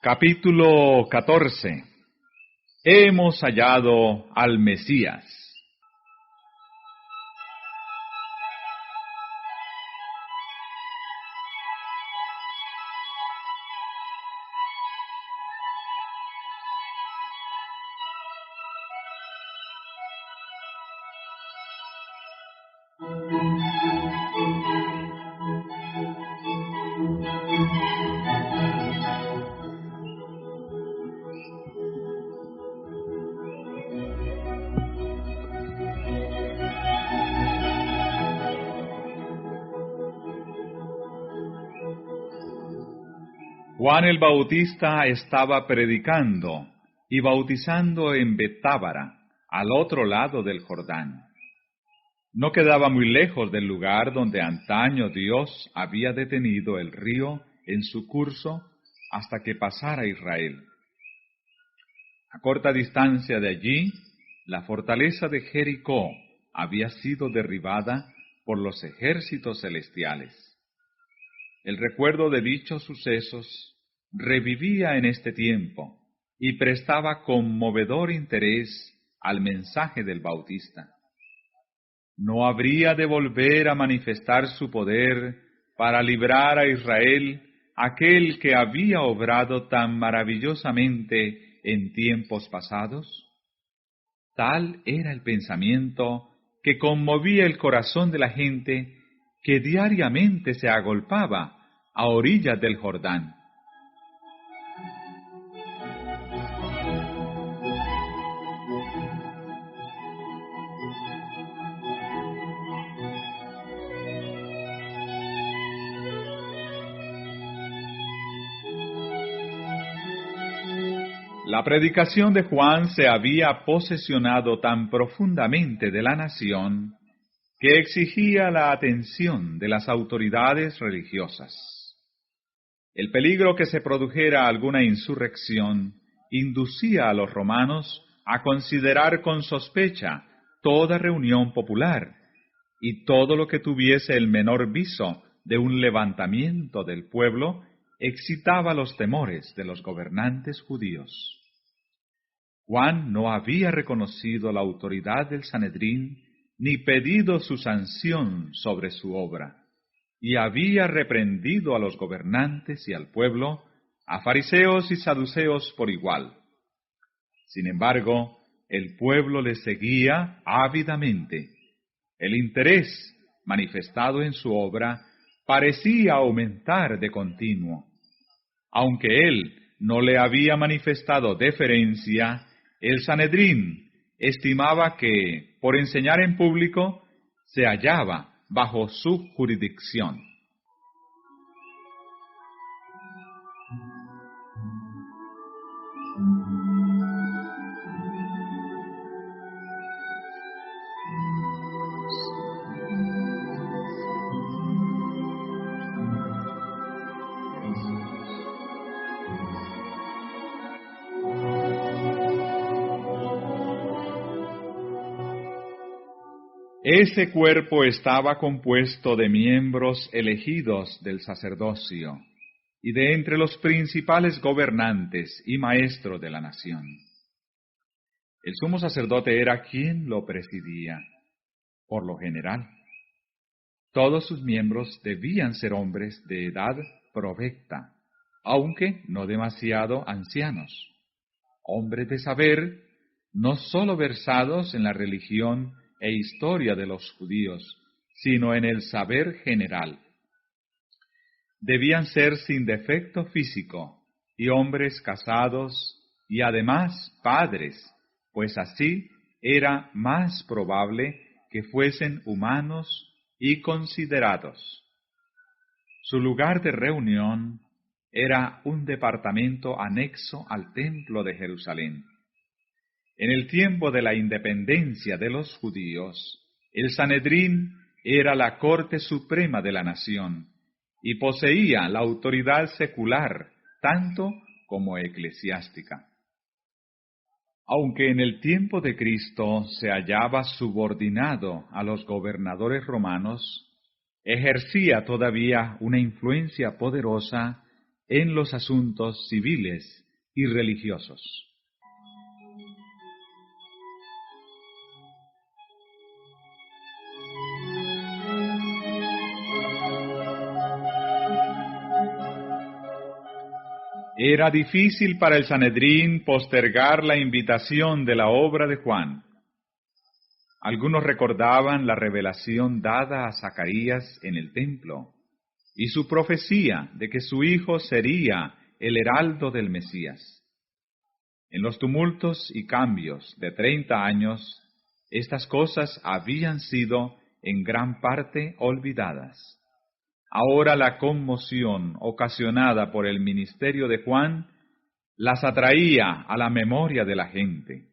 Capítulo 14. Hemos hallado al Mesías. Juan el Bautista estaba predicando y bautizando en Betábara, al otro lado del Jordán. No quedaba muy lejos del lugar donde antaño Dios había detenido el río en su curso hasta que pasara Israel. A corta distancia de allí, la fortaleza de Jericó había sido derribada por los ejércitos celestiales. El recuerdo de dichos sucesos revivía en este tiempo y prestaba conmovedor interés al mensaje del Bautista. ¿No habría de volver a manifestar su poder para librar a Israel, aquel que había obrado tan maravillosamente en tiempos pasados? Tal era el pensamiento que conmovía el corazón de la gente que diariamente se agolpaba a orillas del Jordán. La predicación de Juan se había posesionado tan profundamente de la nación que exigía la atención de las autoridades religiosas. El peligro que se produjera alguna insurrección inducía a los romanos a considerar con sospecha toda reunión popular y todo lo que tuviese el menor viso de un levantamiento del pueblo excitaba los temores de los gobernantes judíos. Juan no había reconocido la autoridad del Sanedrín ni pedido su sanción sobre su obra, y había reprendido a los gobernantes y al pueblo, a fariseos y saduceos por igual. Sin embargo, el pueblo le seguía ávidamente. El interés manifestado en su obra parecía aumentar de continuo. Aunque él no le había manifestado deferencia, el Sanedrín estimaba que, por enseñar en público, se hallaba bajo su jurisdicción. Ese cuerpo estaba compuesto de miembros elegidos del sacerdocio y de entre los principales gobernantes y maestros de la nación. El sumo sacerdote era quien lo presidía, por lo general. Todos sus miembros debían ser hombres de edad provecta, aunque no demasiado ancianos, hombres de saber, no sólo versados en la religión e historia de los judíos, sino en el saber general. Debían ser sin defecto físico y hombres casados y además padres, pues así era más probable que fuesen humanos y considerados. Su lugar de reunión era un departamento anexo al templo de Jerusalén. En el tiempo de la independencia de los judíos, el Sanedrín era la corte suprema de la nación y poseía la autoridad secular tanto como eclesiástica. Aunque en el tiempo de Cristo se hallaba subordinado a los gobernadores romanos, ejercía todavía una influencia poderosa en los asuntos civiles y religiosos. Era difícil para el Sanedrín postergar la invitación de la obra de Juan. Algunos recordaban la revelación dada a Zacarías en el templo y su profecía de que su hijo sería el heraldo del Mesías. En los tumultos y cambios de 30 años, estas cosas habían sido en gran parte olvidadas. Ahora la conmoción ocasionada por el ministerio de Juan las atraía a la memoria de la gente.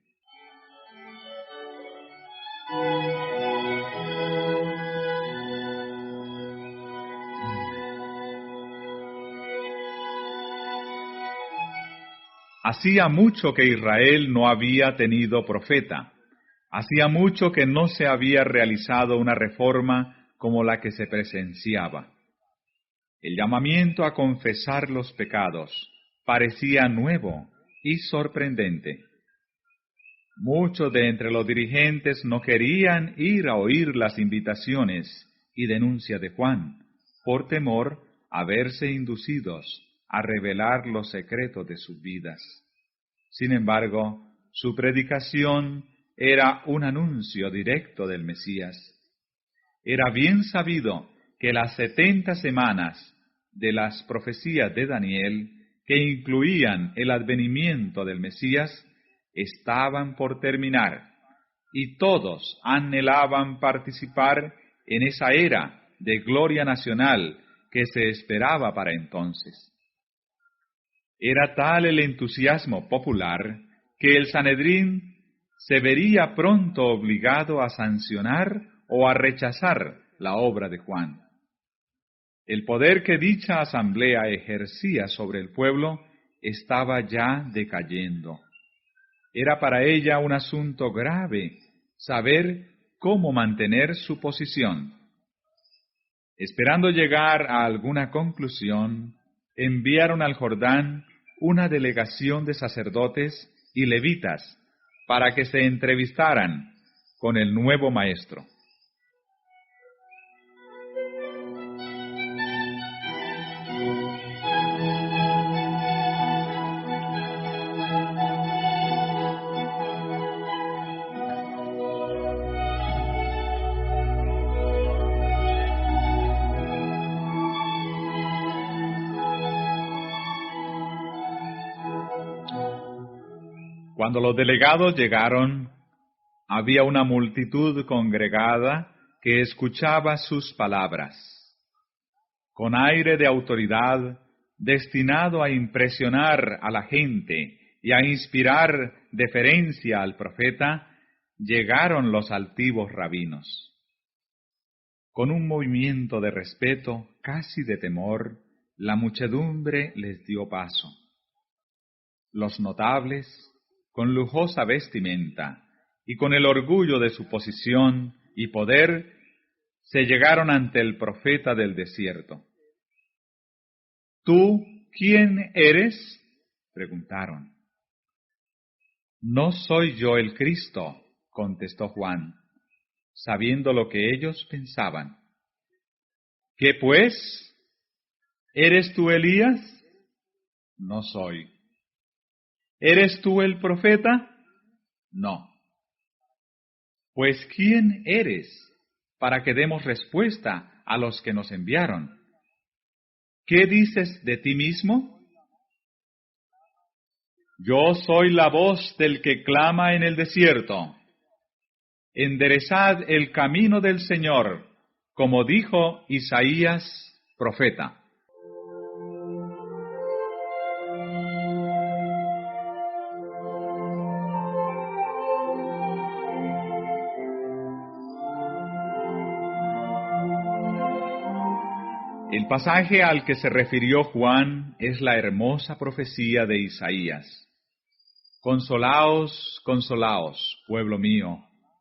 Hacía mucho que Israel no había tenido profeta. Hacía mucho que no se había realizado una reforma como la que se presenciaba. El llamamiento a confesar los pecados parecía nuevo y sorprendente. Muchos de entre los dirigentes no querían ir a oír las invitaciones y denuncia de Juan, por temor a verse inducidos a revelar los secretos de sus vidas. Sin embargo, su predicación era un anuncio directo del Mesías. Era bien sabido que las 70 semanas de las profecías de Daniel, que incluían el advenimiento del Mesías, estaban por terminar, y todos anhelaban participar en esa era de gloria nacional que se esperaba para entonces. Era tal el entusiasmo popular que el Sanedrín se vería pronto obligado a sancionar o a rechazar la obra de Juan. El poder que dicha asamblea ejercía sobre el pueblo estaba ya decayendo. Era para ella un asunto grave saber cómo mantener su posición. Esperando llegar a alguna conclusión, enviaron al Jordán una delegación de sacerdotes y levitas para que se entrevistaran con el nuevo maestro. Cuando los delegados llegaron, había una multitud congregada que escuchaba sus palabras. Con aire de autoridad, destinado a impresionar a la gente y a inspirar deferencia al profeta, llegaron los altivos rabinos. Con un movimiento de respeto, casi de temor, la muchedumbre les dio paso. Los notables, con lujosa vestimenta y con el orgullo de su posición y poder, se llegaron ante el profeta del desierto. ¿Tú quién eres?, preguntaron. No soy yo el Cristo, contestó Juan, sabiendo lo que ellos pensaban. ¿Qué pues? ¿Eres tú Elías? No soy. ¿Eres tú el profeta? No. Pues ¿quién eres para que demos respuesta a los que nos enviaron? ¿Qué dices de ti mismo? Yo soy la voz del que clama en el desierto. Enderezad el camino del Señor, como dijo Isaías, profeta. El pasaje al que se refirió Juan es la hermosa profecía de Isaías. Consolaos, consolaos, pueblo mío,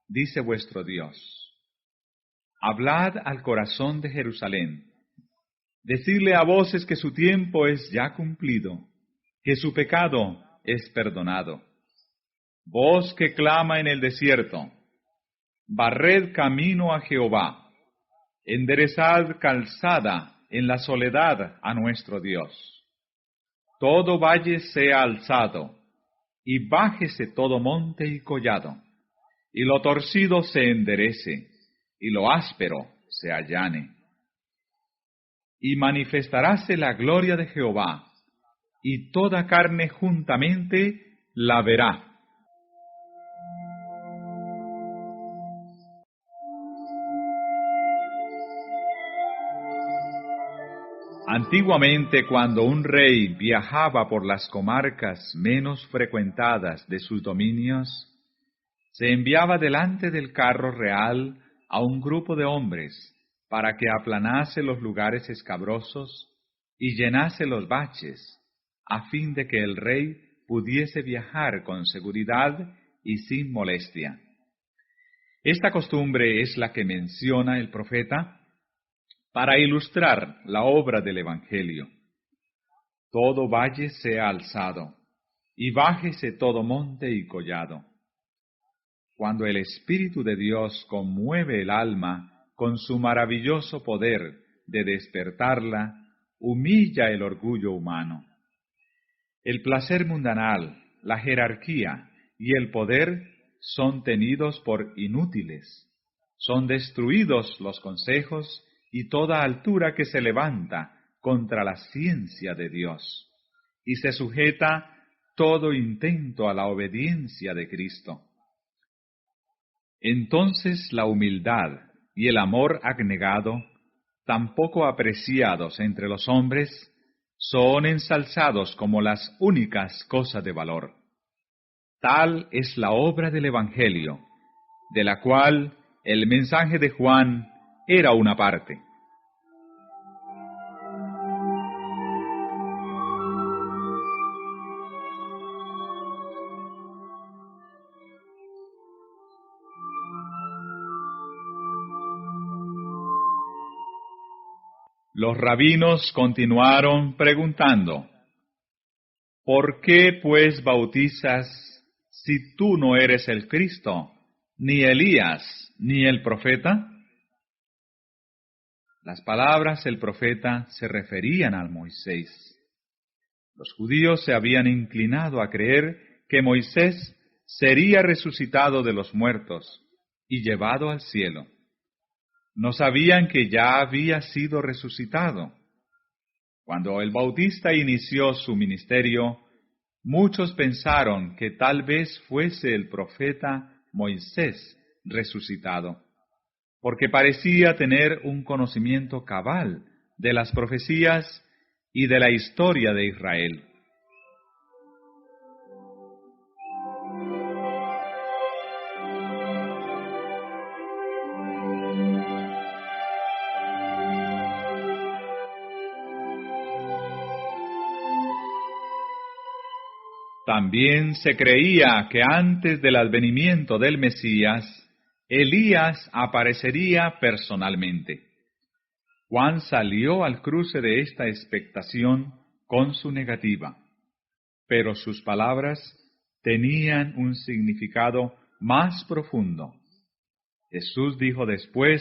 dice vuestro Dios. Hablad al corazón de Jerusalén. Decidle a voces que su tiempo es ya cumplido, que su pecado es perdonado. Voz que clama en el desierto, barred camino a Jehová, enderezad calzada en la soledad a nuestro Dios. Todo valle sea alzado, y bájese todo monte y collado, y lo torcido se enderece, y lo áspero se allane. Y manifestaráse la gloria de Jehová, y toda carne juntamente la verá. Antiguamente, cuando un rey viajaba por las comarcas menos frecuentadas de sus dominios, se enviaba delante del carro real a un grupo de hombres para que aplanase los lugares escabrosos y llenase los baches, a fin de que el rey pudiese viajar con seguridad y sin molestia. Esta costumbre es la que menciona el profeta para ilustrar la obra del Evangelio. Todo valle sea alzado, y bájese todo monte y collado. Cuando el Espíritu de Dios conmueve el alma con su maravilloso poder de despertarla, humilla el orgullo humano. El placer mundanal, la jerarquía y el poder son tenidos por inútiles. Son destruidos los consejos y toda altura que se levanta contra la ciencia de Dios, y se sujeta todo intento a la obediencia de Cristo. Entonces la humildad y el amor abnegado, tan poco apreciados entre los hombres, son ensalzados como las únicas cosas de valor. Tal es la obra del Evangelio, de la cual el mensaje de Juan era una parte. Los rabinos continuaron preguntando: ¿por qué pues bautizas si tú no eres el Cristo, ni Elías, ni el profeta? Las palabras del profeta se referían a Moisés. Los judíos se habían inclinado a creer que Moisés sería resucitado de los muertos y llevado al cielo. No sabían que ya había sido resucitado. Cuando el Bautista inició su ministerio, muchos pensaron que tal vez fuese el profeta Moisés resucitado, porque parecía tener un conocimiento cabal de las profecías y de la historia de Israel. También se creía que antes del advenimiento del Mesías, Elías aparecería personalmente. Juan salió al cruce de esta expectación con su negativa, pero sus palabras tenían un significado más profundo. Jesús dijo después,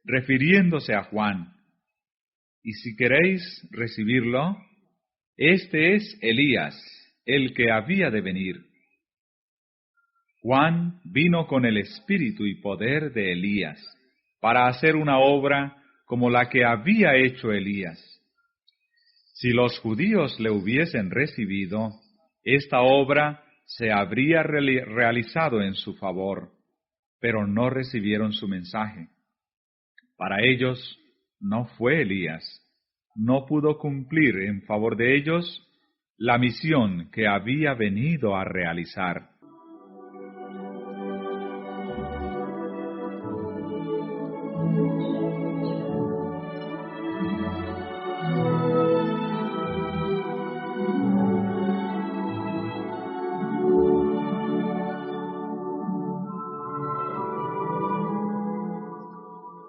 refiriéndose a Juan: «Y si queréis recibirlo, este es Elías, el que había de venir». Juan vino con el espíritu y poder de Elías para hacer una obra como la que había hecho Elías. Si los judíos le hubiesen recibido, esta obra se habría realizado en su favor, pero no recibieron su mensaje. Para ellos no fue Elías, no pudo cumplir en favor de ellos la misión que había venido a realizar.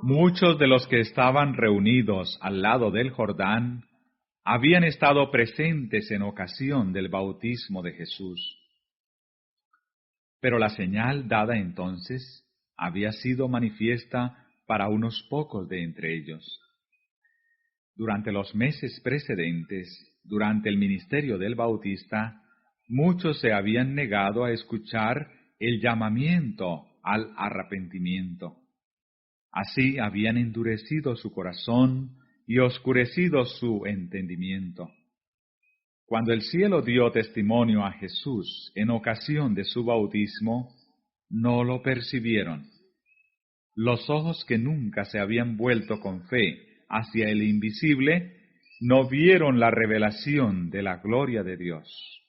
Muchos de los que estaban reunidos al lado del Jordán habían estado presentes en ocasión del bautismo de Jesús. Pero la señal dada entonces había sido manifiesta para unos pocos de entre ellos. Durante los meses precedentes, durante el ministerio del Bautista, muchos se habían negado a escuchar el llamamiento al arrepentimiento. Así habían endurecido su corazón y oscurecido su entendimiento. Cuando el cielo dio testimonio a Jesús en ocasión de su bautismo, no lo percibieron. Los ojos que nunca se habían vuelto con fe hacia el invisible, no vieron la revelación de la gloria de Dios.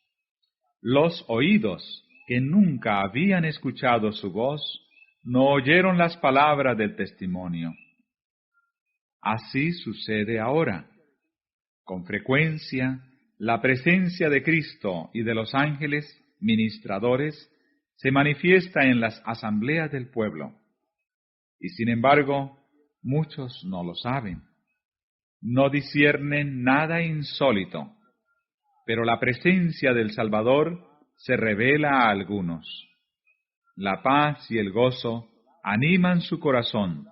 Los oídos que nunca habían escuchado su voz, no oyeron las palabras del testimonio. Así sucede ahora. Con frecuencia, la presencia de Cristo y de los ángeles ministradores se manifiesta en las asambleas del pueblo. Y sin embargo, muchos no lo saben. No disciernen nada insólito, pero la presencia del Salvador se revela a algunos. La paz y el gozo animan su corazón.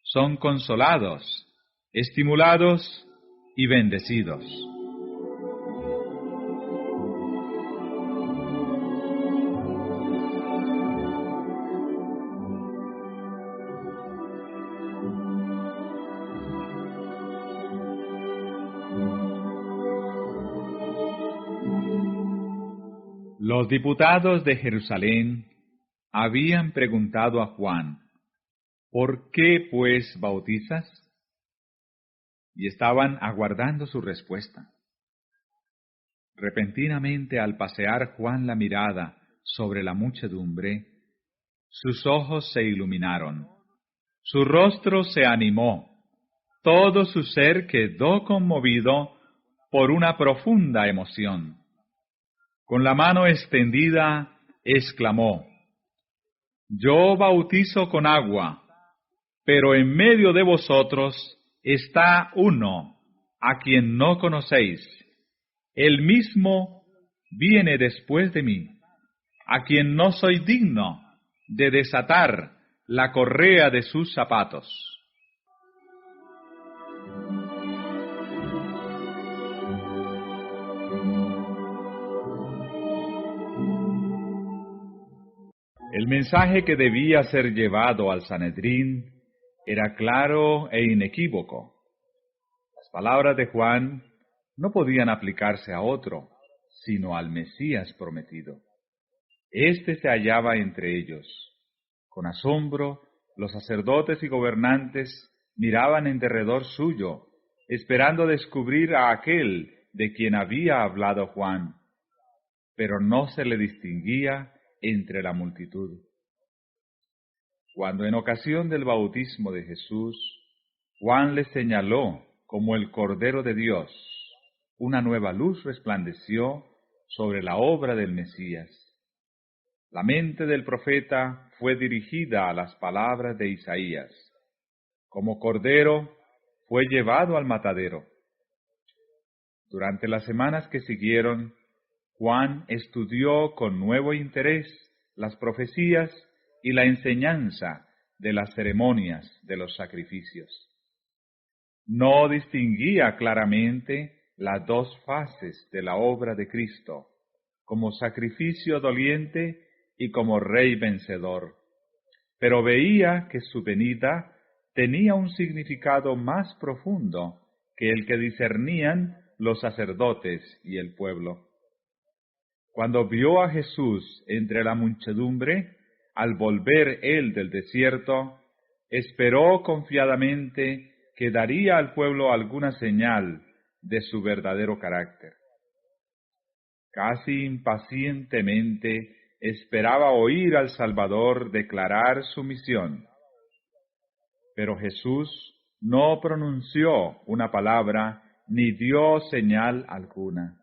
Son consolados, estimulados y bendecidos. Los diputados de Jerusalén habían preguntado a Juan, ¿por qué pues bautizas? Y estaban aguardando su respuesta. Repentinamente, al pasear Juan la mirada sobre la muchedumbre, sus ojos se iluminaron, su rostro se animó, todo su ser quedó conmovido por una profunda emoción. Con la mano extendida, exclamó, «Yo bautizo con agua, pero en medio de vosotros está uno a quien no conocéis. Él mismo viene después de mí, a quien no soy digno de desatar la correa de sus zapatos». El mensaje que debía ser llevado al Sanedrín era claro e inequívoco. Las palabras de Juan no podían aplicarse a otro, sino al Mesías prometido. Éste se hallaba entre ellos. Con asombro, los sacerdotes y gobernantes miraban en derredor suyo, esperando descubrir a aquel de quien había hablado Juan, pero no se le distinguía entre la multitud. Cuando en ocasión del bautismo de Jesús, Juan le señaló como el Cordero de Dios, una nueva luz resplandeció sobre la obra del Mesías. La mente del profeta fue dirigida a las palabras de Isaías. Como cordero fue llevado al matadero. Durante las semanas que siguieron, Juan estudió con nuevo interés las profecías y la enseñanza de las ceremonias de los sacrificios. No distinguía claramente las dos fases de la obra de Cristo, como sacrificio doliente y como Rey vencedor, pero veía que su venida tenía un significado más profundo que el que discernían los sacerdotes y el pueblo. Cuando vio a Jesús entre la muchedumbre, al volver él del desierto, esperó confiadamente que daría al pueblo alguna señal de su verdadero carácter. Casi impacientemente esperaba oír al Salvador declarar su misión. Pero Jesús no pronunció una palabra ni dio señal alguna.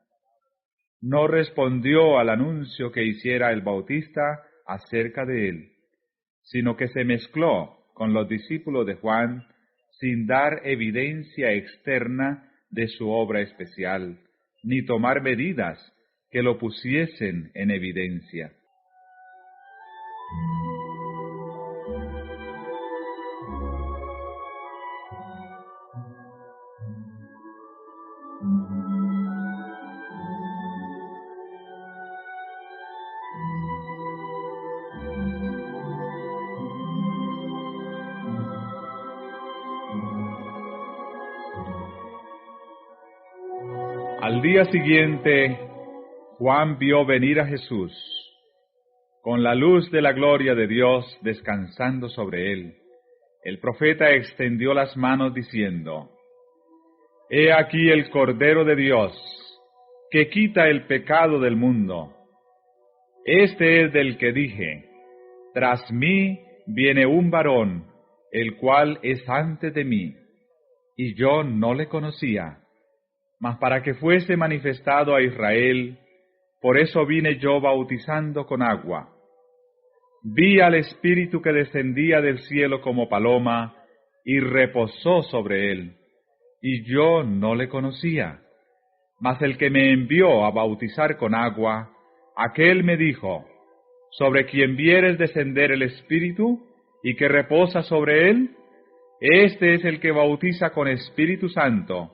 No respondió al anuncio que hiciera el Bautista acerca de él, sino que se mezcló con los discípulos de Juan sin dar evidencia externa de su obra especial, ni tomar medidas que lo pusiesen en evidencia. Al día siguiente, Juan vio venir a Jesús, con la luz de la gloria de Dios descansando sobre él. El profeta extendió las manos diciendo: He aquí el Cordero de Dios, que quita el pecado del mundo. Este es del que dije: Tras mí viene un varón, el cual es antes de mí, y yo no le conocía. Mas para que fuese manifestado a Israel, por eso vine yo bautizando con agua. Vi al Espíritu que descendía del cielo como paloma, y reposó sobre él, y yo no le conocía. Mas el que me envió a bautizar con agua, aquel me dijo: Sobre quien vieres descender el Espíritu, y que reposa sobre él, este es el que bautiza con Espíritu Santo.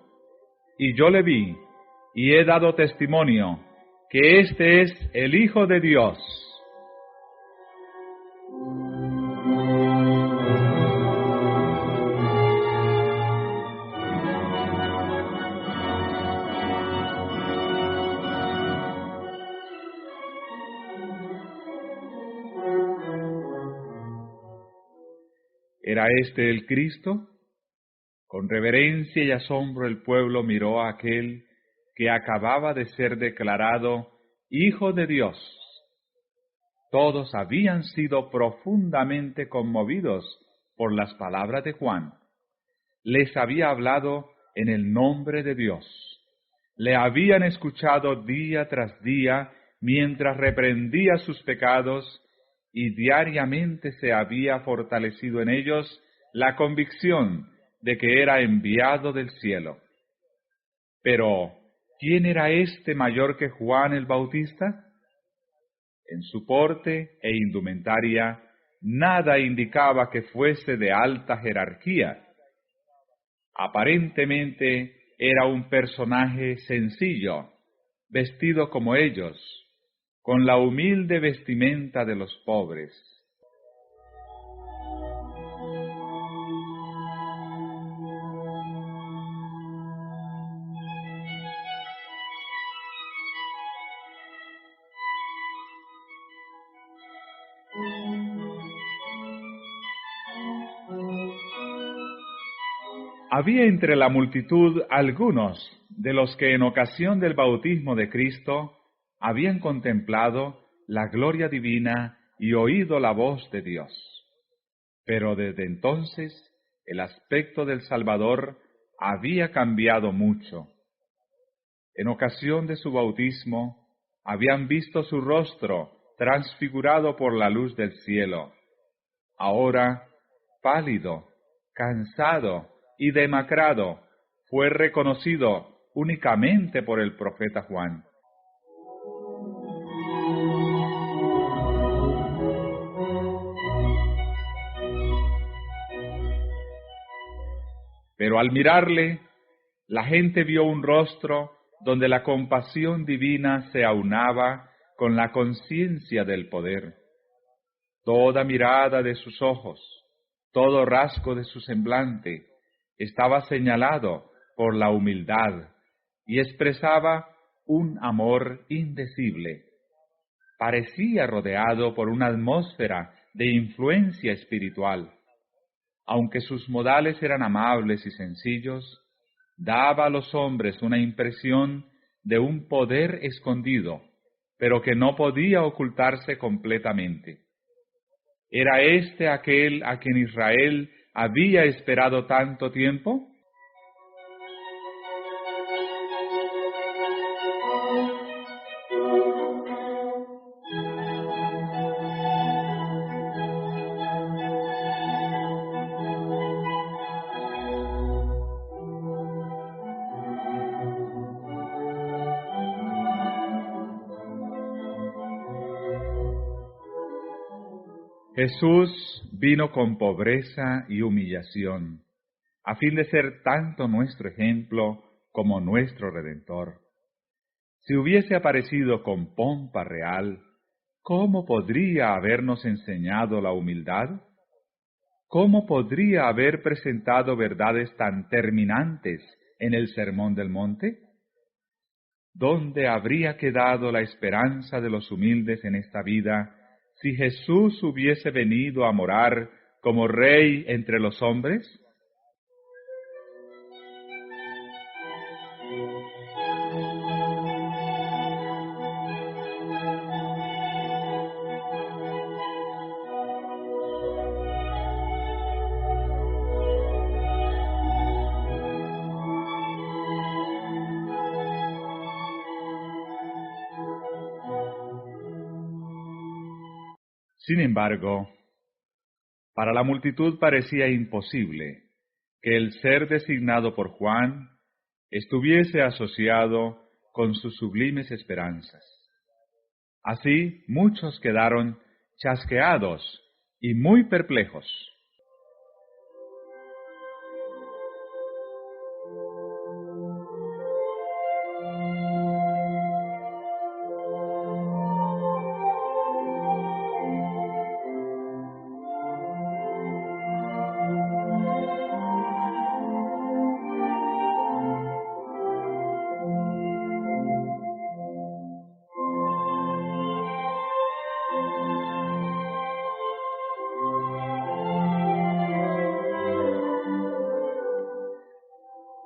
Y yo le vi, y he dado testimonio, que este es el Hijo de Dios. ¿Era este el Cristo? Con reverencia y asombro el pueblo miró a aquel que acababa de ser declarado Hijo de Dios. Todos habían sido profundamente conmovidos por las palabras de Juan. Les había hablado en el nombre de Dios. Le habían escuchado día tras día mientras reprendía sus pecados, y diariamente se había fortalecido en ellos la convicción de que era enviado del cielo. Pero, ¿quién era este mayor que Juan el Bautista? En su porte e indumentaria, nada indicaba que fuese de alta jerarquía. Aparentemente era un personaje sencillo, vestido como ellos, con la humilde vestimenta de los pobres. Había entre la multitud algunos de los que en ocasión del bautismo de Cristo habían contemplado la gloria divina y oído la voz de Dios. Pero desde entonces el aspecto del Salvador había cambiado mucho. En ocasión de su bautismo habían visto su rostro transfigurado por la luz del cielo. Ahora, pálido, cansado y demacrado, fue reconocido únicamente por el profeta Juan. Pero al mirarle, la gente vio un rostro donde la compasión divina se aunaba con la conciencia del poder. Toda mirada de sus ojos, todo rasgo de su semblante, estaba señalado por la humildad y expresaba un amor indecible. Parecía rodeado por una atmósfera de influencia espiritual. Aunque sus modales eran amables y sencillos, daba a los hombres una impresión de un poder escondido, pero que no podía ocultarse completamente. ¿Era este aquel a quien Israel había esperado tanto tiempo? Jesús vino con pobreza y humillación, a fin de ser tanto nuestro ejemplo como nuestro Redentor. Si hubiese aparecido con pompa real, ¿cómo podría habernos enseñado la humildad? ¿Cómo podría haber presentado verdades tan terminantes en el Sermón del Monte? ¿Dónde habría quedado la esperanza de los humildes en esta vida si Jesús hubiese venido a morar como Rey entre los hombres? Sin embargo, para la multitud parecía imposible que el ser designado por Juan estuviese asociado con sus sublimes esperanzas. Así muchos quedaron chasqueados y muy perplejos.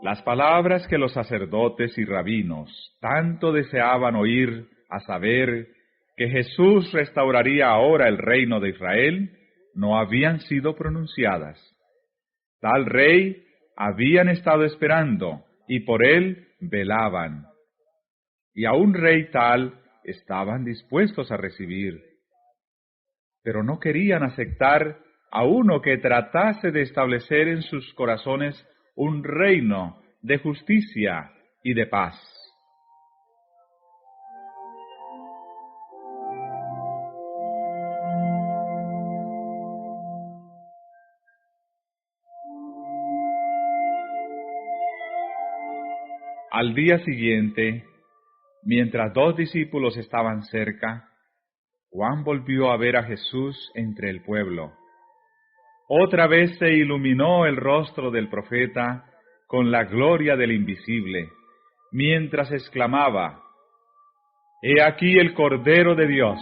Las palabras que los sacerdotes y rabinos tanto deseaban oír, a saber, que Jesús restauraría ahora el reino de Israel, no habían sido pronunciadas. Tal rey habían estado esperando, y por él velaban. Y a un rey tal estaban dispuestos a recibir. Pero no querían aceptar a uno que tratase de establecer en sus corazones un reino de justicia y de paz. Al día siguiente, mientras dos discípulos estaban cerca, Juan volvió a ver a Jesús entre el pueblo. Otra vez se iluminó el rostro del profeta con la gloria del invisible, mientras exclamaba: «He aquí el Cordero de Dios».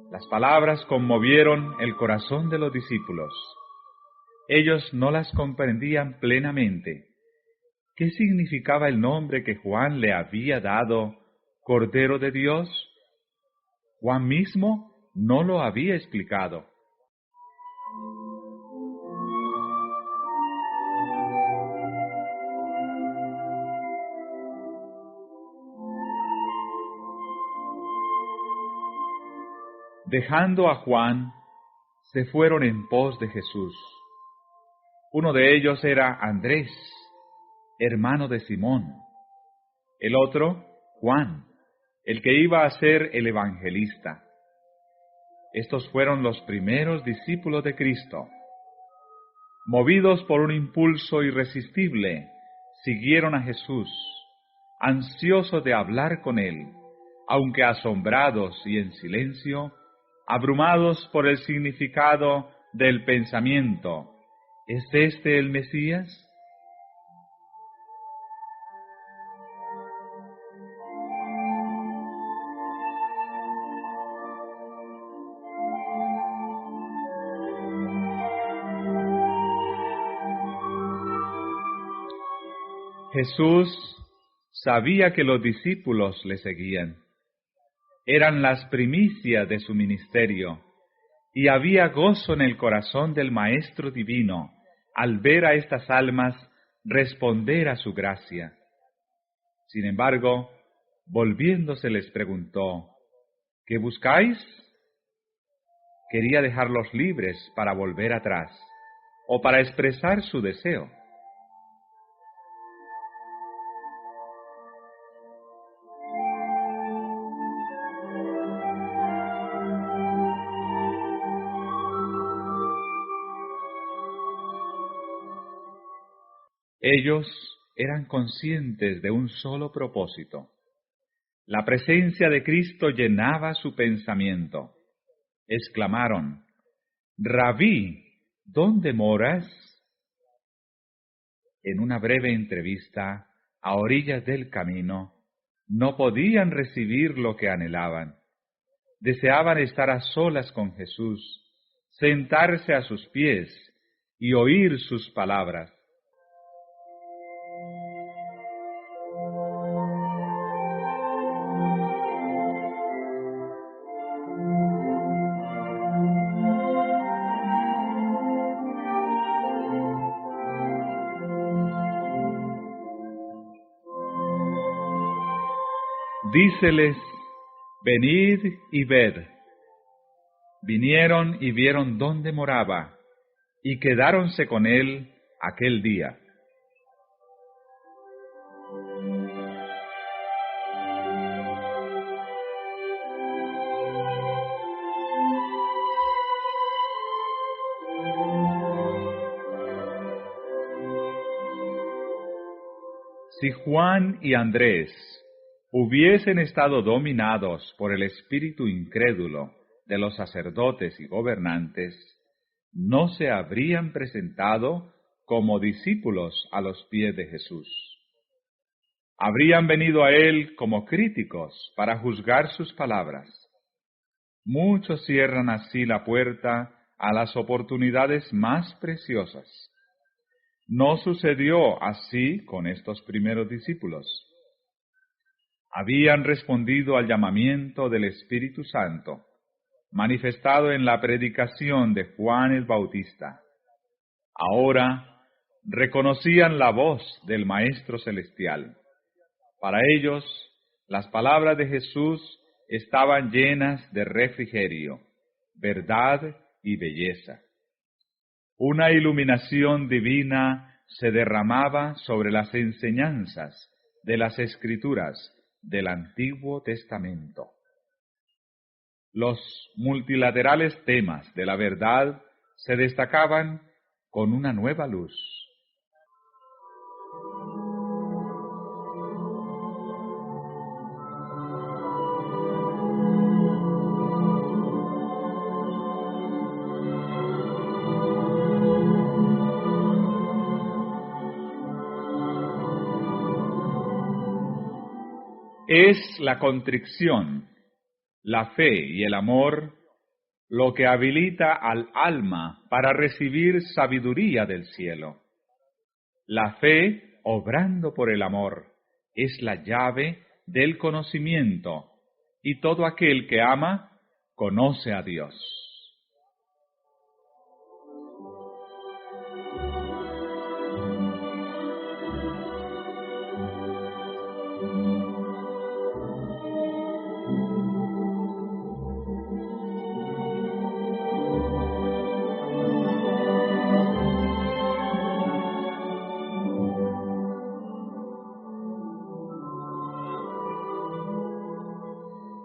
Las palabras conmovieron el corazón de los discípulos. Ellos no las comprendían plenamente. ¿Qué significaba el nombre que Juan le había dado, Cordero de Dios? Juan mismo no lo había explicado. Dejando a Juan, se fueron en pos de Jesús. Uno de ellos era Andrés, hermano de Simón. El otro, Juan, el que iba a ser el evangelista. Estos fueron los primeros discípulos de Cristo. Movidos por un impulso irresistible, siguieron a Jesús, ansiosos de hablar con él, aunque asombrados y en silencio, abrumados por el significado del pensamiento. ¿Es este el Mesías? Jesús sabía que los discípulos le seguían. Eran las primicias de su ministerio, y había gozo en el corazón del Maestro Divino al ver a estas almas responder a su gracia. Sin embargo, volviéndose les preguntó: ¿qué buscáis? Quería dejarlos libres para volver atrás, o para expresar su deseo. Ellos eran conscientes de un solo propósito. La presencia de Cristo llenaba su pensamiento. Exclamaron: «Rabí, ¿dónde moras?». En una breve entrevista, a orillas del camino, no podían recibir lo que anhelaban. Deseaban estar a solas con Jesús, sentarse a sus pies y oír sus palabras. Díceles: «Venid y ved». Vinieron y vieron dónde moraba, y quedáronse con él aquel día. Si Juan y Andrés hubiesen estado dominados por el espíritu incrédulo de los sacerdotes y gobernantes, no se habrían presentado como discípulos a los pies de Jesús. Habrían venido a él como críticos para juzgar sus palabras. Muchos cierran así la puerta a las oportunidades más preciosas. No sucedió así con estos primeros discípulos. Habían respondido al llamamiento del Espíritu Santo, manifestado en la predicación de Juan el Bautista. Ahora reconocían la voz del Maestro Celestial. Para ellos, las palabras de Jesús estaban llenas de refrigerio, verdad y belleza. Una iluminación divina se derramaba sobre las enseñanzas de las Escrituras del Antiguo Testamento. Los multilaterales temas de la verdad se destacaban con una nueva luz. Es la contrición, la fe y el amor lo que habilita al alma para recibir sabiduría del cielo. La fe, obrando por el amor, es la llave del conocimiento, y todo aquel que ama conoce a Dios.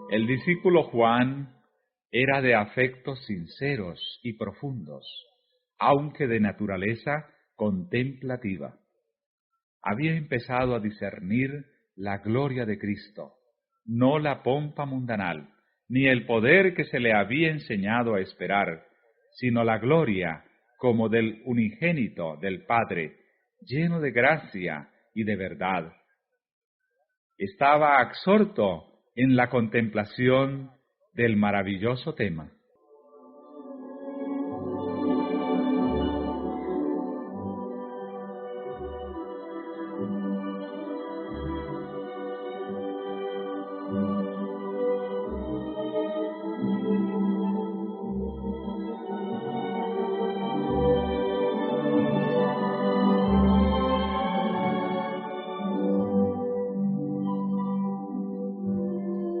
El discípulo Juan era de afectos sinceros y profundos, aunque de naturaleza contemplativa. Había empezado a discernir la gloria de Cristo, no la pompa mundanal, ni el poder que se le había enseñado a esperar, sino la gloria como del unigénito del Padre, lleno de gracia y de verdad. Estaba absorto en la contemplación del maravilloso tema.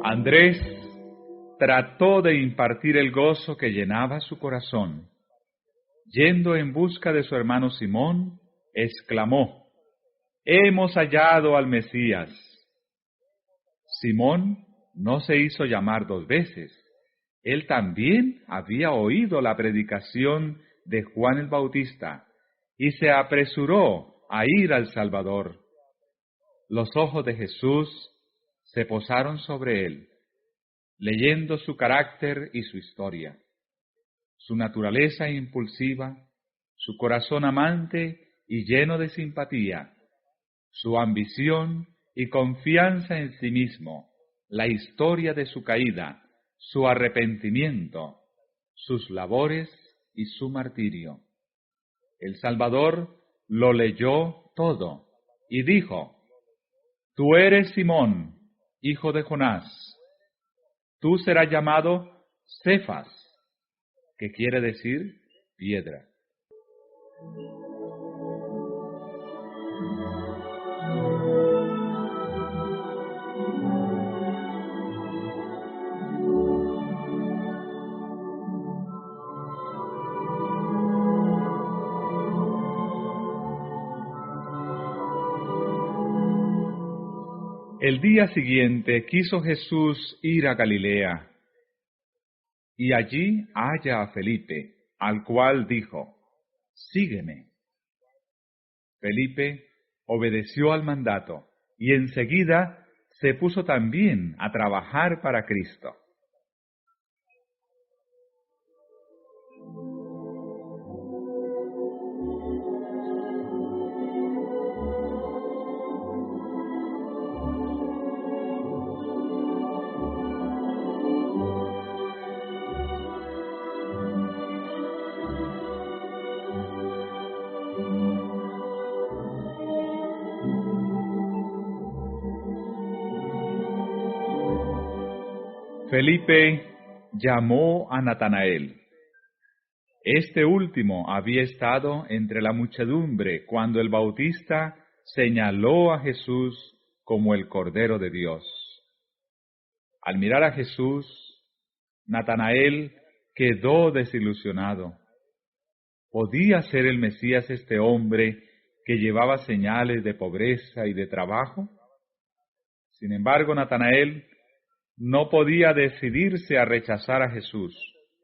Andrés trató de impartir el gozo que llenaba su corazón. Yendo en busca de su hermano Simón, exclamó: «Hemos hallado al Mesías». Simón no se hizo llamar dos veces. Él también había oído la predicación de Juan el Bautista y se apresuró a ir al Salvador. Los ojos de Jesús se posaron sobre él, leyendo su carácter y su historia, su naturaleza impulsiva, su corazón amante y lleno de simpatía, su ambición y confianza en sí mismo, la historia de su caída, su arrepentimiento, sus labores y su martirio. El Salvador lo leyó todo y dijo: Tú eres Simón, hijo de Jonás. Tú serás llamado Cefas, que quiere decir piedra. El día siguiente quiso Jesús ir a Galilea, y allí halla a Felipe, al cual dijo: Sígueme. Felipe obedeció al mandato, y enseguida se puso también a trabajar para Cristo. Felipe llamó a Natanael. Este último había estado entre la muchedumbre cuando el Bautista señaló a Jesús como el Cordero de Dios. Al mirar a Jesús, Natanael quedó desilusionado. ¿Podía ser el Mesías este hombre que llevaba señales de pobreza y de trabajo? Sin embargo, Natanael no podía decidirse a rechazar a Jesús,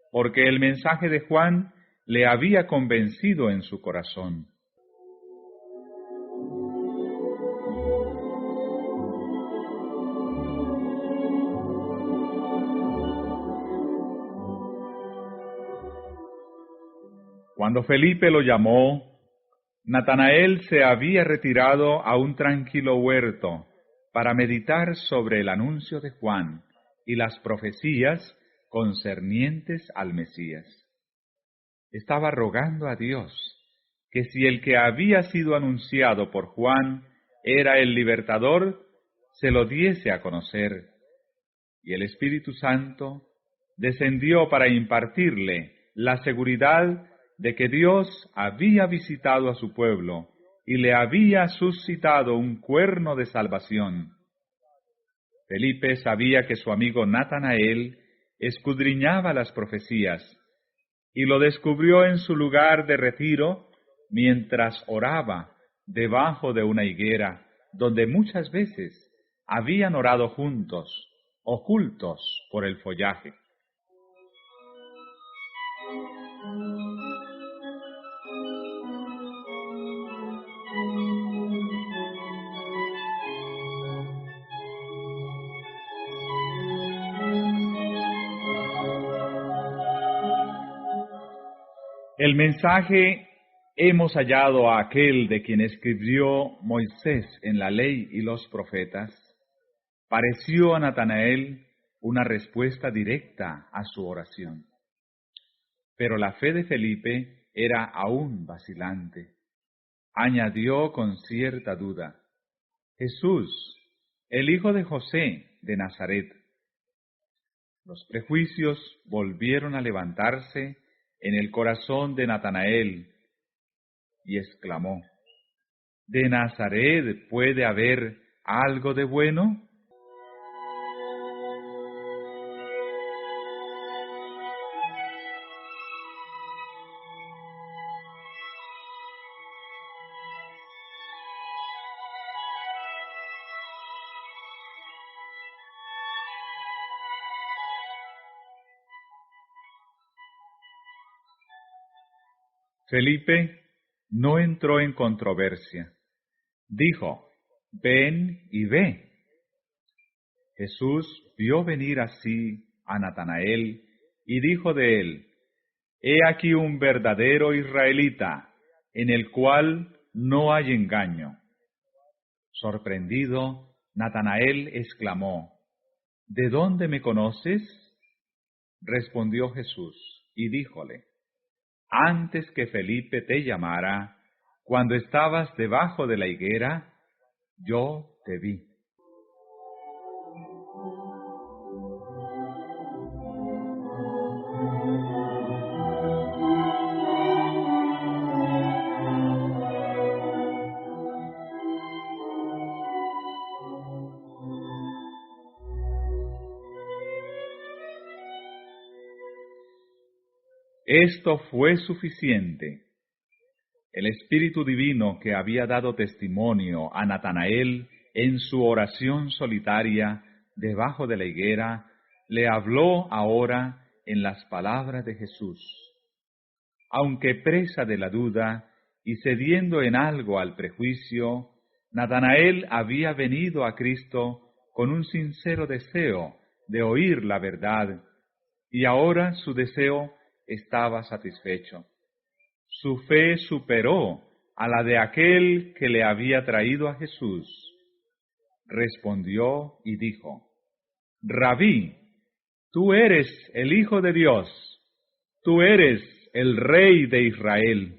porque el mensaje de Juan le había convencido en su corazón. Cuando Felipe lo llamó, Natanael se había retirado a un tranquilo huerto para meditar sobre el anuncio de Juan y las profecías concernientes al Mesías. Estaba rogando a Dios que si el que había sido anunciado por Juan era el libertador, se lo diese a conocer, y el Espíritu Santo descendió para impartirle la seguridad de que Dios había visitado a su pueblo y le había suscitado un cuerno de salvación. Felipe sabía que su amigo Natanael escudriñaba las profecías y lo descubrió en su lugar de retiro mientras oraba debajo de una higuera donde muchas veces habían orado juntos, ocultos por el follaje. El mensaje: hemos hallado a aquel de quien escribió Moisés en la ley y los profetas, pareció a Natanael una respuesta directa a su oración. Pero la fe de Felipe era aún vacilante. Añadió con cierta duda: Jesús, el hijo de José de Nazaret. Los prejuicios volvieron a levantarse en el corazón de Natanael, y exclamó: ¿De Nazaret puede haber algo de bueno? Felipe no entró en controversia. Dijo: ven y ve. Jesús vio venir así a Natanael y dijo de él: he aquí un verdadero israelita, en el cual no hay engaño. Sorprendido, Natanael exclamó: ¿de dónde me conoces? Respondió Jesús y díjole: antes que Felipe te llamara, cuando estabas debajo de la higuera, yo te vi. Esto fue suficiente. El Espíritu Divino que había dado testimonio a Natanael en su oración solitaria debajo de la higuera, le habló ahora en las palabras de Jesús. Aunque presa de la duda y cediendo en algo al prejuicio, Natanael había venido a Cristo con un sincero deseo de oír la verdad, y ahora su deseo estaba satisfecho. Su fe superó a la de aquel que le había traído a Jesús. Respondió y dijo: Rabí, tú eres el Hijo de Dios, tú eres el Rey de Israel.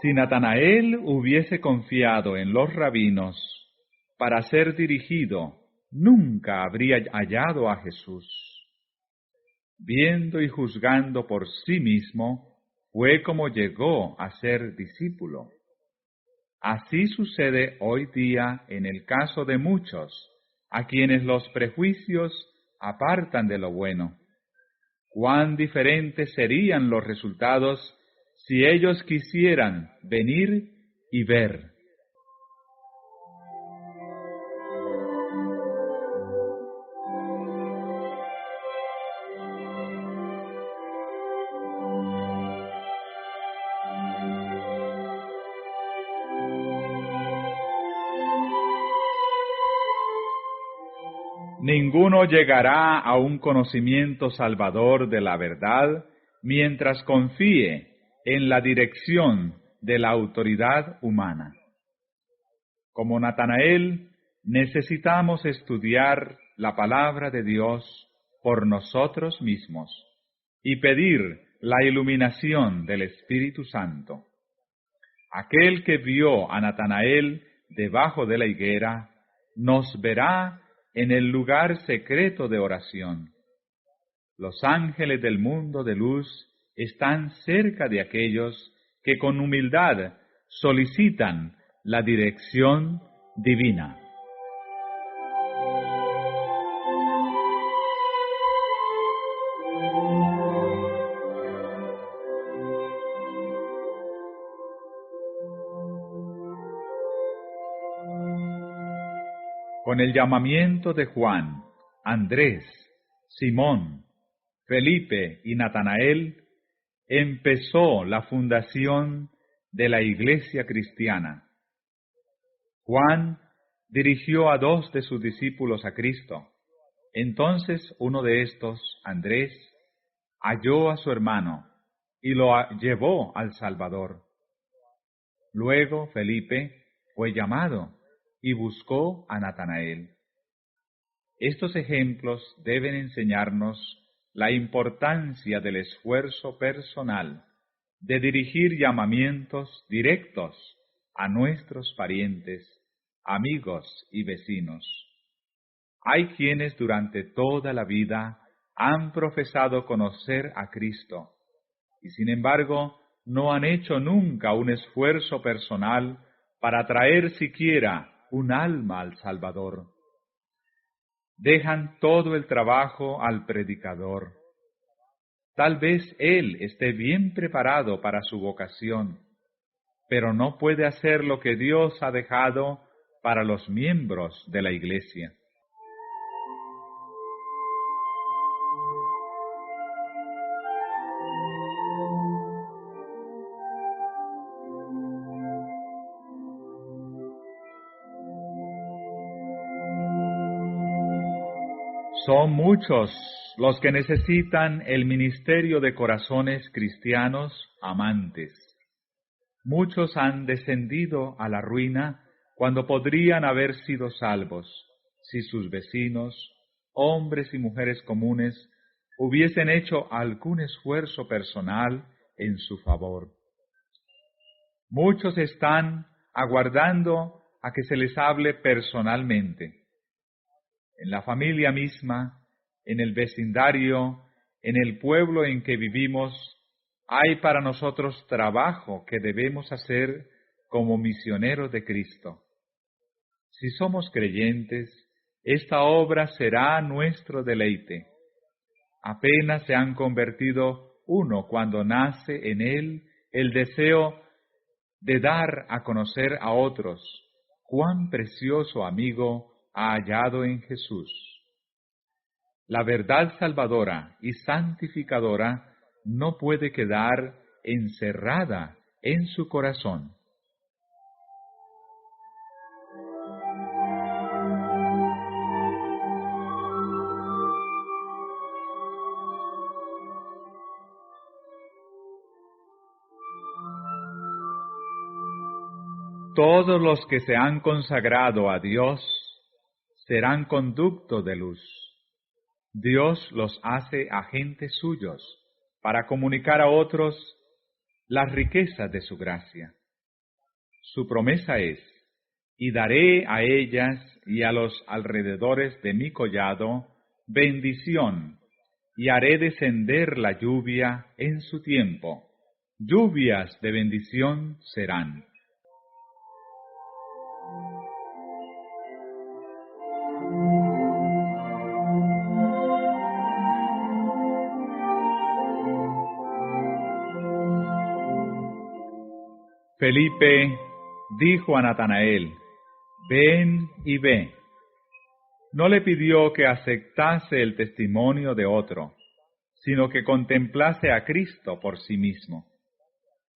Si Natanael hubiese confiado en los rabinos para ser dirigido, nunca habría hallado a Jesús. Viendo y juzgando por sí mismo, fue como llegó a ser discípulo. Así sucede hoy día en el caso de muchos, a quienes los prejuicios apartan de lo bueno. Cuán diferentes serían los resultados si ellos quisieran venir y ver. Ninguno llegará a un conocimiento salvador de la verdad mientras confíe en la dirección de la autoridad humana. Como Natanael, necesitamos estudiar la palabra de Dios por nosotros mismos y pedir la iluminación del Espíritu Santo. Aquel que vio a Natanael debajo de la higuera nos verá en el lugar secreto de oración. Los ángeles del mundo de luz están cerca de aquellos que con humildad solicitan la dirección divina. Con el llamamiento de Juan, Andrés, Simón, Felipe y Natanael, empezó la fundación de la Iglesia cristiana. Juan dirigió a 2 de sus discípulos a Cristo. Entonces uno de estos, Andrés, halló a su hermano y lo llevó al Salvador. Luego Felipe fue llamado y buscó a Natanael. Estos ejemplos deben enseñarnos la importancia del esfuerzo personal de dirigir llamamientos directos a nuestros parientes, amigos y vecinos. Hay quienes durante toda la vida han profesado conocer a Cristo y sin embargo no han hecho nunca un esfuerzo personal para traer siquiera un alma al Salvador. Dejan todo el trabajo al predicador. Tal vez él esté bien preparado para su vocación, pero no puede hacer lo que Dios ha dejado para los miembros de la Iglesia. Son muchos los que necesitan el ministerio de corazones cristianos amantes. Muchos han descendido a la ruina cuando podrían haber sido salvos, si sus vecinos, hombres y mujeres comunes, hubiesen hecho algún esfuerzo personal en su favor. Muchos están aguardando a que se les hable personalmente. En la familia misma, en el vecindario, en el pueblo en que vivimos, hay para nosotros trabajo que debemos hacer como misioneros de Cristo. Si somos creyentes, esta obra será nuestro deleite. Apenas se han convertido uno cuando nace en él el deseo de dar a conocer a otros cuán precioso amigo ha hallado en Jesús. La verdad salvadora y santificadora no puede quedar encerrada en su corazón. Todos los que se han consagrado a Dios serán conducto de luz. Dios los hace agentes suyos para comunicar a otros las riquezas de su gracia. Su promesa es: y daré a ellas y a los alrededores de mi collado bendición, y haré descender la lluvia en su tiempo. Lluvias de bendición serán. Felipe dijo a Natanael: ven y ve. No le pidió que aceptase el testimonio de otro, sino que contemplase a Cristo por sí mismo.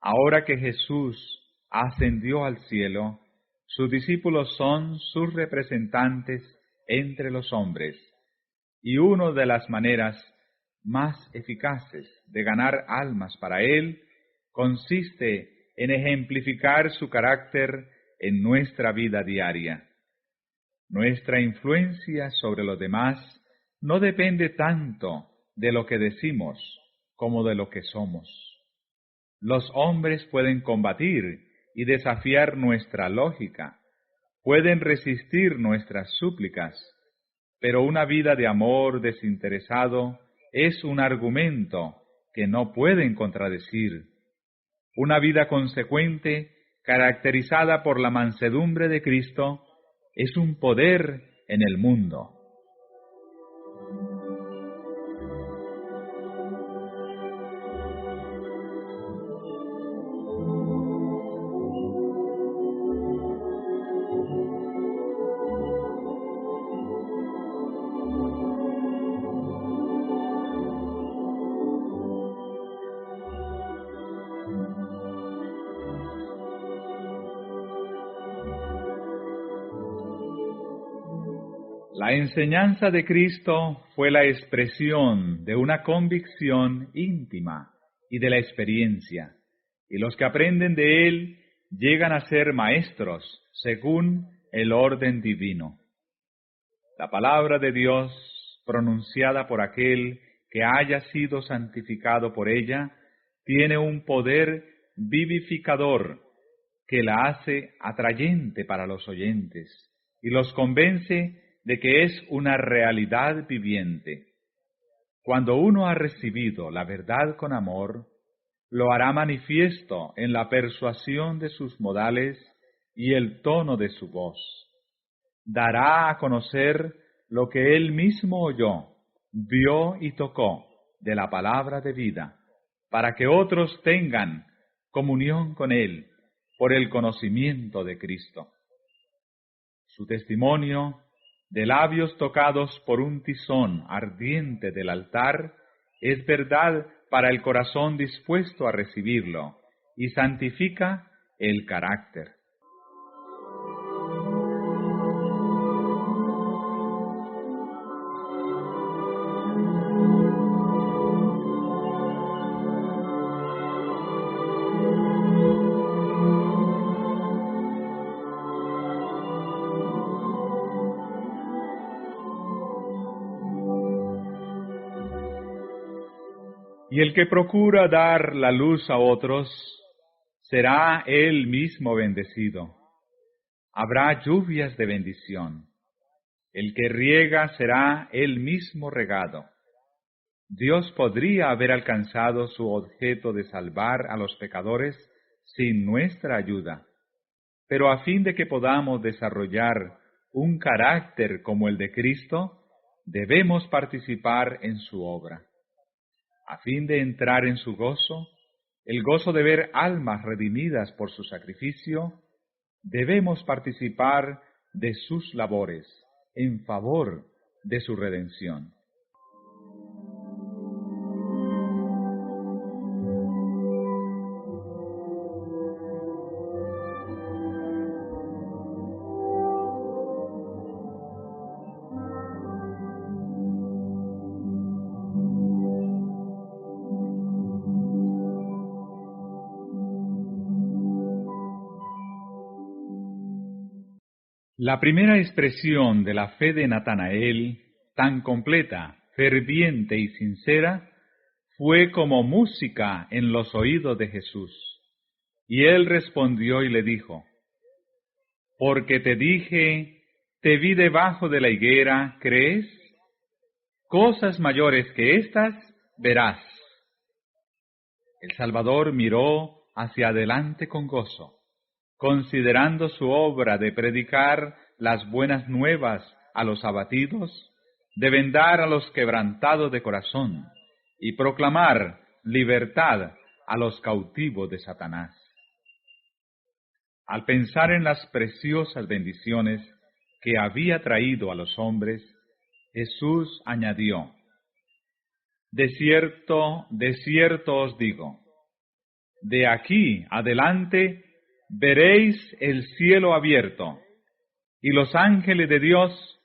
Ahora que Jesús ascendió al cielo, sus discípulos son sus representantes entre los hombres, y una de las maneras más eficaces de ganar almas para Él consiste en ejemplificar su carácter en nuestra vida diaria. Nuestra influencia sobre los demás no depende tanto de lo que decimos como de lo que somos. Los hombres pueden combatir y desafiar nuestra lógica, pueden resistir nuestras súplicas, pero una vida de amor desinteresado es un argumento que no pueden contradecir. Una vida consecuente, caracterizada por la mansedumbre de Cristo, es un poder en el mundo. La enseñanza de Cristo fue la expresión de una convicción íntima y de la experiencia, y los que aprenden de Él llegan a ser maestros según el orden divino. La palabra de Dios, pronunciada por aquel que haya sido santificado por ella, tiene un poder vivificador que la hace atrayente para los oyentes y los convence de que es una realidad viviente. Cuando uno ha recibido la verdad con amor, lo hará manifiesto en la persuasión de sus modales y el tono de su voz. Dará a conocer lo que él mismo oyó, vio y tocó de la palabra de vida, para que otros tengan comunión con él por el conocimiento de Cristo. Su testimonio, de labios tocados por un tizón ardiente del altar, es verdad para el corazón dispuesto a recibirlo, y santifica el carácter. Y el que procura dar la luz a otros, será él mismo bendecido. Habrá lluvias de bendición. El que riega será él mismo regado. Dios podría haber alcanzado su objeto de salvar a los pecadores sin nuestra ayuda, pero a fin de que podamos desarrollar un carácter como el de Cristo, debemos participar en su obra. A fin de entrar en su gozo, el gozo de ver almas redimidas por su sacrificio, debemos participar de sus labores en favor de su redención. La primera expresión de la fe de Natanael, tan completa, ferviente y sincera, fue como música en los oídos de Jesús. Y él respondió y le dijo: «Porque te dije, te vi debajo de la higuera, ¿crees? Cosas mayores que estas verás». El Salvador miró hacia adelante con gozo, considerando su obra de predicar las buenas nuevas a los abatidos, de vendar a los quebrantados de corazón y proclamar libertad a los cautivos de Satanás. Al pensar en las preciosas bendiciones que había traído a los hombres, Jesús añadió: de cierto os digo, de aquí adelante veréis el cielo abierto y los ángeles de Dios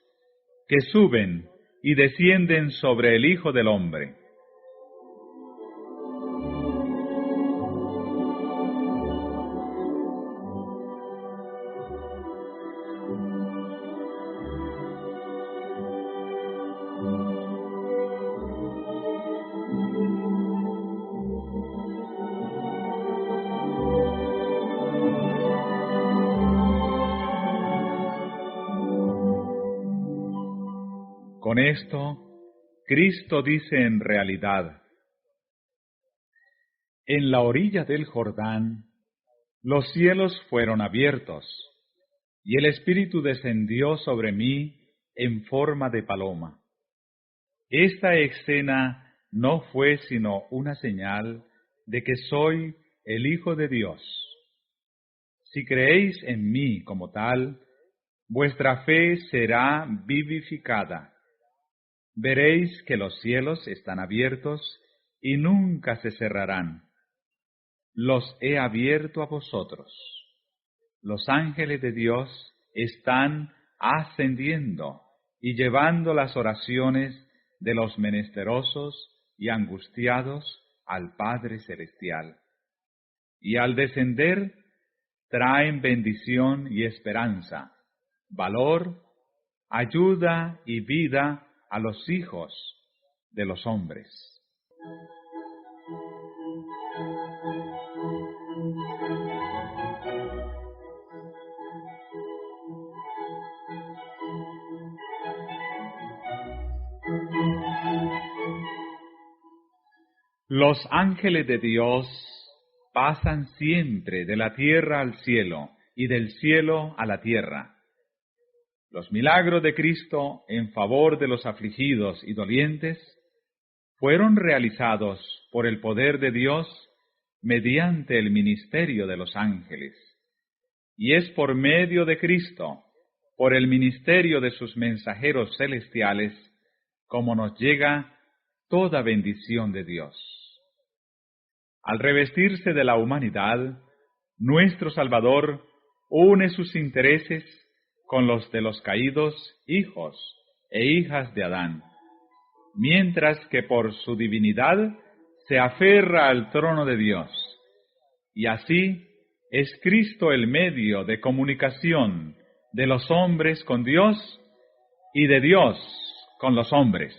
que suben y descienden sobre el Hijo del Hombre. Con esto, Cristo dice en realidad: en la orilla del Jordán, los cielos fueron abiertos, y el Espíritu descendió sobre mí en forma de paloma. Esta escena no fue sino una señal de que soy el Hijo de Dios. Si creéis en mí como tal, vuestra fe será vivificada. Veréis que los cielos están abiertos y nunca se cerrarán. Los he abierto a vosotros. Los ángeles de Dios están ascendiendo y llevando las oraciones de los menesterosos y angustiados al Padre Celestial. Y al descender, traen bendición y esperanza, valor, ayuda y vida a los hijos de los hombres. Los ángeles de Dios pasan siempre de la tierra al cielo y del cielo a la tierra. Los milagros de Cristo en favor de los afligidos y dolientes fueron realizados por el poder de Dios mediante el ministerio de los ángeles. y es por medio de Cristo, por el ministerio de sus mensajeros celestiales, como nos llega toda bendición de Dios. Al revestirse de la humanidad, nuestro Salvador une sus intereses con los de los caídos hijos e hijas de Adán, mientras que por su divinidad se aferra al trono de Dios, y así es Cristo el medio de comunicación de los hombres con Dios y de Dios con los hombres.